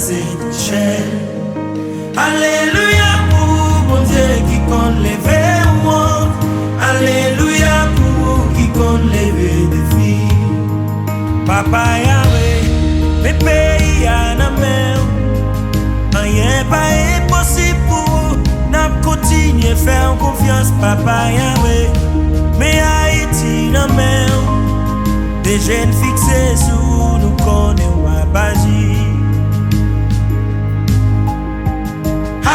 c'est cher. Alléluia pour mon Dieu qui compte lever au monde. Alléluia pour qui compte lever des filles. Papa Yahweh, mes pays à la mer. Rien pas impossible pour vous. N'a continué faire confiance, Papa Yahweh. Mais Haïti la mer. Des jeunes fixés sur nous connaissons à Baji.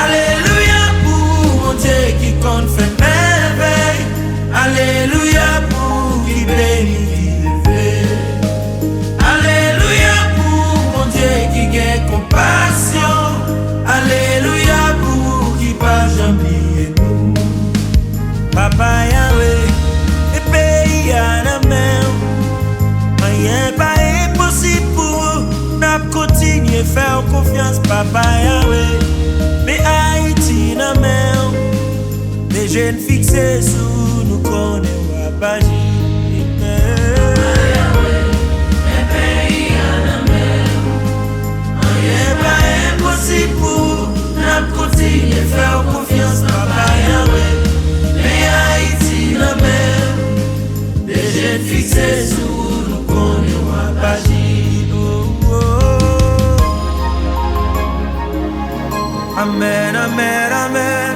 Alléluia pour mon Dieu qui compte fait merveille. Alléluia pour qui bénit qui élevé. Alléluia pour mon Dieu qui gagne compassion. Alléluia pour qui pas jamais nous. Papa Yahweh, et pays à la mer. Rien pas impossible pour vous. N'a continué faire confiance, Papa Yahweh. Mais Haïti la mer. Les jeunes fixés sous nous connaissons à Baji. Impossible pour nous continuer à faire confiance, Papa Yahweh. Mais Haïti la mer, des jeunes fixés sous nous connaissons à Baji. Amen, amen, amen.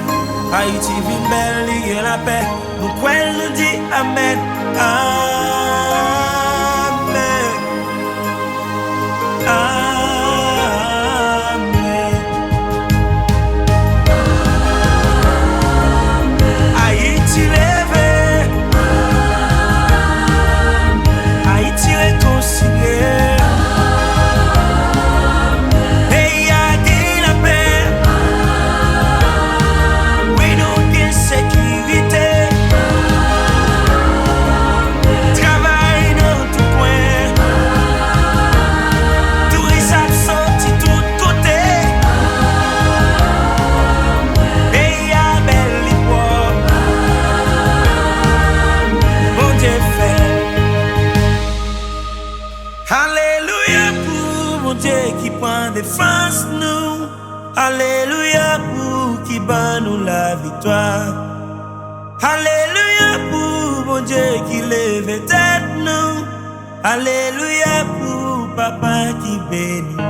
Haïti vit belle, il y a la paix. Nous pouvons dire amen, amen, amen. Alléluia pour mon Dieu qui prend défense nous. Alléluia pour qui bat nous la victoire. Alléluia pour mon Dieu qui lève tête nous. Alléluia pour papa qui bénit.